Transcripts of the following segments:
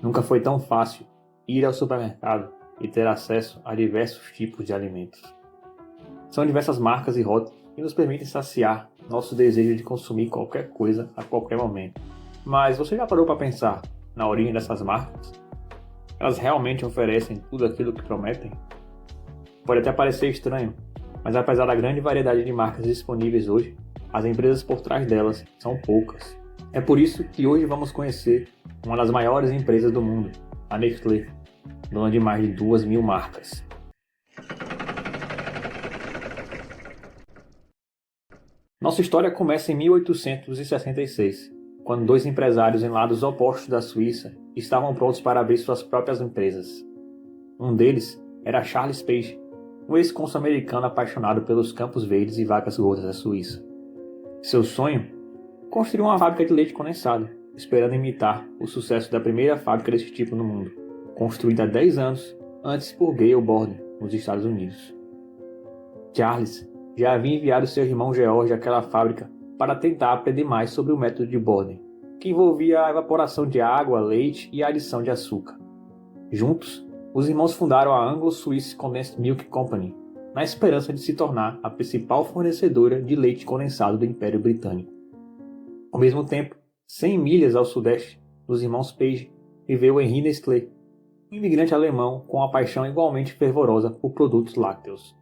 Nunca foi tão fácil ir ao supermercado e ter acesso a diversos tipos de alimentos. São diversas marcas e rótulos que nos permitem saciar nosso desejo de consumir qualquer coisa a qualquer momento. Mas você já parou para pensar na origem dessas marcas? Elas realmente oferecem tudo aquilo que prometem? Pode até parecer estranho, mas apesar da grande variedade de marcas disponíveis hoje, as empresas por trás delas são poucas. É por isso que hoje vamos conhecer uma das maiores empresas do mundo, a Nestlé, dona de mais de 2.000 marcas. Nossa história começa em 1866, quando dois empresários em lados opostos da Suíça estavam prontos para abrir suas próprias empresas. Um deles era Charles Page, um ex-cônsul americano apaixonado pelos campos verdes e vacas gordas da Suíça. Seu sonho? Construir uma fábrica de leite condensado, esperando imitar o sucesso da primeira fábrica desse tipo no mundo, construída há 10 anos antes por Gale Borden, nos Estados Unidos. Charles já havia enviado seu irmão George àquela fábrica para tentar aprender mais sobre o método de Borden, que envolvia a evaporação de água, leite e a adição de açúcar. Juntos, os irmãos fundaram a Anglo-Swiss Condensed Milk Company, na esperança de se tornar a principal fornecedora de leite condensado do Império Britânico. Ao mesmo tempo, 100 milhas ao sudeste dos irmãos Page, viveu Henri Nestlé, um imigrante alemão com uma paixão igualmente fervorosa por produtos lácteos.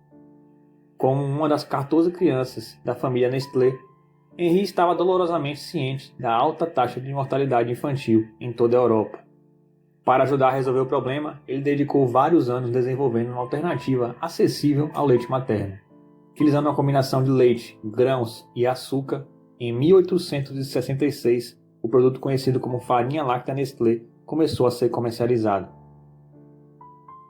Como uma das 14 crianças da família Nestlé, Henri estava dolorosamente ciente da alta taxa de mortalidade infantil em toda a Europa. Para ajudar a resolver o problema, ele dedicou vários anos desenvolvendo uma alternativa acessível ao leite materno. Utilizando uma combinação de leite, grãos e açúcar, em 1866, o produto conhecido como farinha láctea Nestlé começou a ser comercializado.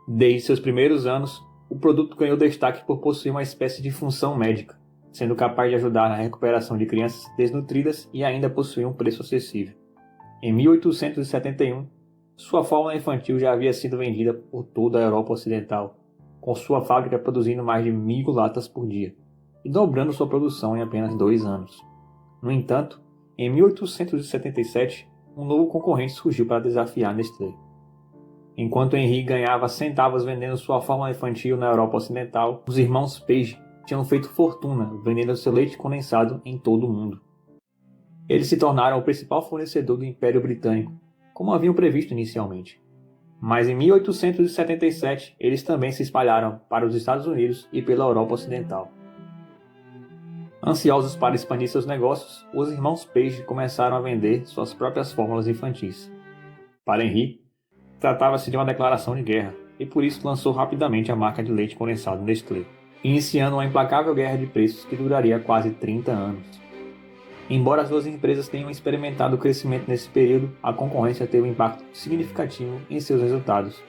Desde seus primeiros anos, o produto ganhou destaque por possuir uma espécie de função médica, sendo capaz de ajudar na recuperação de crianças desnutridas e ainda possuir um preço acessível. Em 1871, sua fórmula infantil já havia sido vendida por toda a Europa Ocidental, com sua fábrica produzindo mais de 1.000 latas por dia, e dobrando sua produção em apenas 2 anos. No entanto, em 1877, um novo concorrente surgiu para desafiar Nestlé. Enquanto Henri ganhava centavos vendendo sua fórmula infantil na Europa Ocidental, os irmãos Page tinham feito fortuna vendendo seu leite condensado em todo o mundo. Eles se tornaram o principal fornecedor do Império Britânico, como haviam previsto inicialmente. Mas em 1877, eles também se espalharam para os Estados Unidos e pela Europa Ocidental. Ansiosos para expandir seus negócios, os irmãos Page começaram a vender suas próprias fórmulas infantis. Para Henri, tratava-se de uma declaração de guerra, e por isso lançou rapidamente a marca de leite condensado Nestlé, iniciando uma implacável guerra de preços que duraria quase 30 anos. Embora as duas empresas tenham experimentado crescimento nesse período, a concorrência teve um impacto significativo em seus resultados.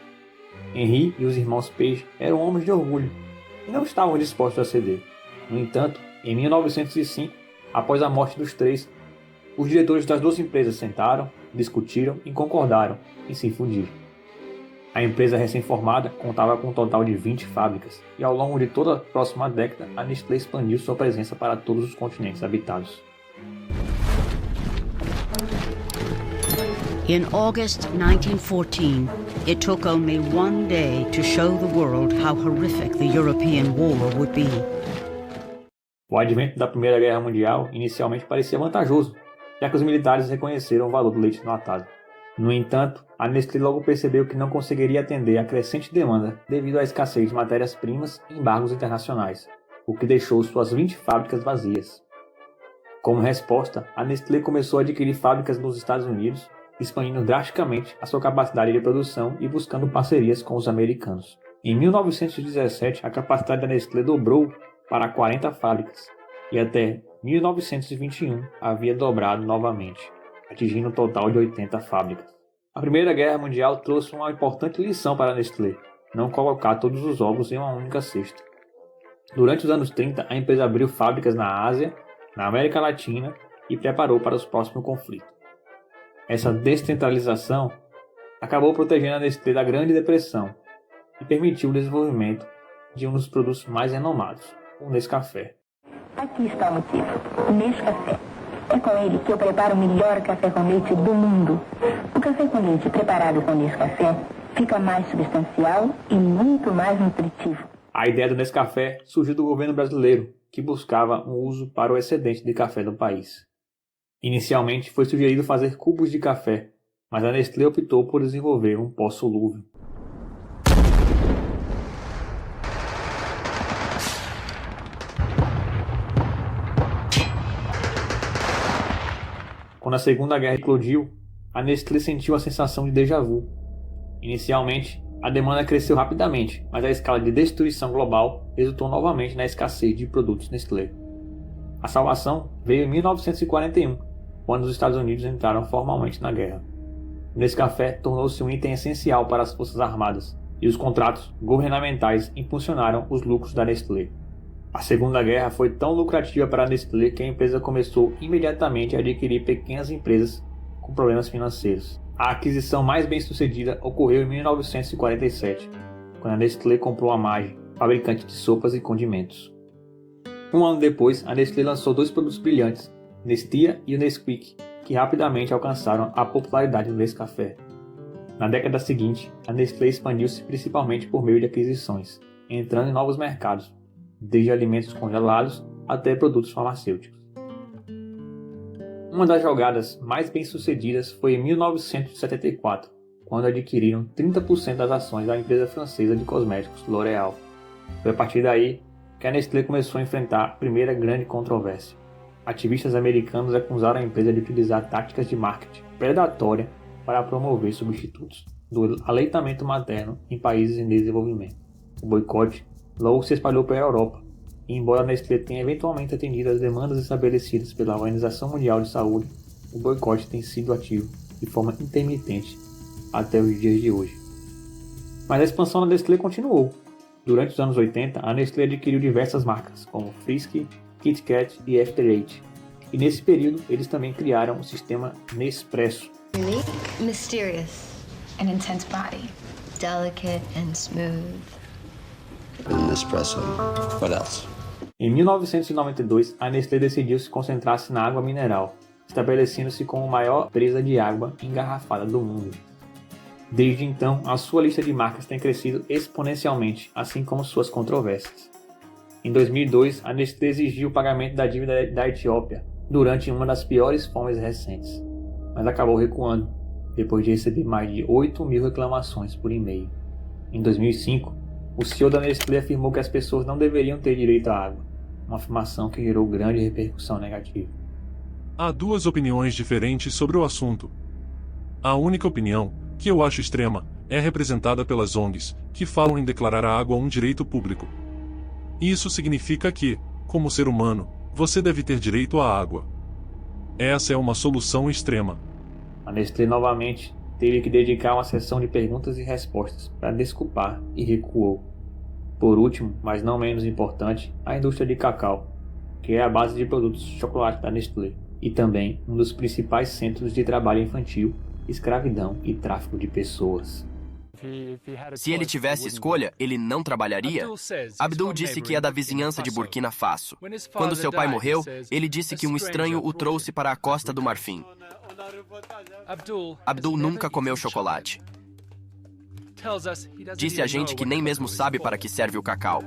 Henri e os irmãos Page eram homens de orgulho e não estavam dispostos a ceder. No entanto, em 1905, após a morte dos três, os diretores das duas empresas sentaram, discutiram e concordaram em se fundir. A empresa recém-formada contava com um total de 20 fábricas e ao longo de toda a próxima década, a Nestlé expandiu sua presença para todos os continentes habitados. In August 1914, it took only one day to show the world how horrific the European war would be. O advento da Primeira Guerra Mundial inicialmente parecia vantajoso, já que os militares reconheceram o valor do leite desnatado. No entanto, a Nestlé logo percebeu que não conseguiria atender à crescente demanda devido à escassez de matérias-primas e embargos internacionais, o que deixou suas 20 fábricas vazias. Como resposta, a Nestlé começou a adquirir fábricas nos Estados Unidos, expandindo drasticamente a sua capacidade de produção e buscando parcerias com os americanos. Em 1917, a capacidade da Nestlé dobrou para 40 fábricas, e até 1921 havia dobrado novamente, atingindo um total de 80 fábricas. A Primeira Guerra Mundial trouxe uma importante lição para a Nestlé: não colocar todos os ovos em uma única cesta. Durante os anos 30, a empresa abriu fábricas na Ásia, na América Latina e preparou para os próximos conflitos. Essa descentralização acabou protegendo a Nestlé da Grande Depressão e permitiu o desenvolvimento de um dos produtos mais renomados, o Nescafé. Aqui está o motivo. Nescafé. É com ele que eu preparo o melhor café com leite do mundo. O café com leite preparado com Nescafé fica mais substancial e muito mais nutritivo. A ideia do Nescafé surgiu do governo brasileiro, que buscava um uso para o excedente de café do país. Inicialmente foi sugerido fazer cubos de café, mas a Nestlé optou por desenvolver um pó solúvel. Quando a Segunda Guerra eclodiu, a Nestlé sentiu a sensação de déjà vu. Inicialmente, a demanda cresceu rapidamente, mas a escala de destruição global resultou novamente na escassez de produtos Nestlé. A salvação veio em 1941, quando os Estados Unidos entraram formalmente na guerra. O Nescafé tornou-se um item essencial para as Forças Armadas, e os contratos governamentais impulsionaram os lucros da Nestlé. A Segunda Guerra foi tão lucrativa para a Nestlé que a empresa começou imediatamente a adquirir pequenas empresas com problemas financeiros. A aquisição mais bem-sucedida ocorreu em 1947, quando a Nestlé comprou a Maggi, fabricante de sopas e condimentos. Um ano depois, a Nestlé lançou dois produtos brilhantes, Nestia e o Nesquik, que rapidamente alcançaram a popularidade do Nescafé. Na década seguinte, a Nestlé expandiu-se principalmente por meio de aquisições, entrando em novos mercados, desde alimentos congelados até produtos farmacêuticos. Uma das jogadas mais bem-sucedidas foi em 1974, quando adquiriram 30% das ações da empresa francesa de cosméticos L'Oréal. Foi a partir daí que a Nestlé começou a enfrentar a primeira grande controvérsia. Ativistas americanos acusaram a empresa de utilizar táticas de marketing predatória para promover substitutos do aleitamento materno em países em desenvolvimento. O boicote logo se espalhou pela Europa, e embora a Nestlé tenha eventualmente atendido às demandas estabelecidas pela Organização Mundial de Saúde, o boicote tem sido ativo de forma intermitente até os dias de hoje. Mas a expansão da Nestlé continuou. Durante os anos 80, a Nestlé adquiriu diversas marcas, como Friskies, Kit Kat e After Eight. E nesse período, eles também criaram o sistema Nespresso. Unique, mysterious, an intense body, delicate and smooth. Nespresso. What else? Em 1992, a Nestlé decidiu se concentrar-se na água mineral, estabelecendo-se como a maior empresa de água engarrafada do mundo. Desde então, a sua lista de marcas tem crescido exponencialmente, assim como suas controvérsias. Em 2002, a Nestlé exigiu o pagamento da dívida da Etiópia durante uma das piores fomes recentes, mas acabou recuando, depois de receber mais de 8.000 reclamações por e-mail. Em 2005, o CEO da Nestlé afirmou que as pessoas não deveriam ter direito à água, uma afirmação que gerou grande repercussão negativa. Há duas opiniões diferentes sobre o assunto. A única opinião, que eu acho extrema, é representada pelas ONGs, que falam em declarar a água um direito público. Isso significa que, como ser humano, você deve ter direito à água. Essa é uma solução extrema. A Nestlé novamente teve que dedicar uma sessão de perguntas e respostas para desculpar e recuou. Por último, mas não menos importante, a indústria de cacau, que é a base de produtos de chocolate da Nestlé, e também um dos principais centros de trabalho infantil, escravidão e tráfico de pessoas. Se ele tivesse escolha, ele não trabalharia? Abdul disse que é da vizinhança de Burkina Faso. Quando seu pai morreu, ele disse que um estranho o trouxe para a Costa do Marfim. Abdul nunca comeu chocolate. Disse a gente que nem mesmo sabe para que serve o cacau.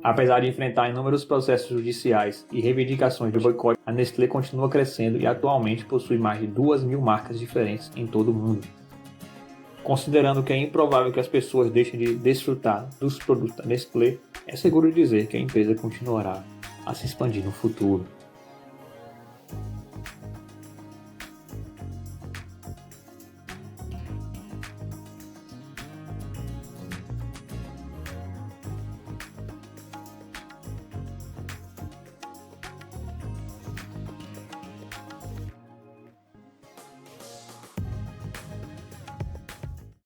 Apesar de enfrentar inúmeros processos judiciais e reivindicações de boicote, a Nestlé continua crescendo e atualmente possui mais de 2.000 marcas diferentes em todo o mundo. Considerando que é improvável que as pessoas deixem de desfrutar dos produtos da Nestlé, é seguro dizer que a empresa continuará a se expandir no futuro.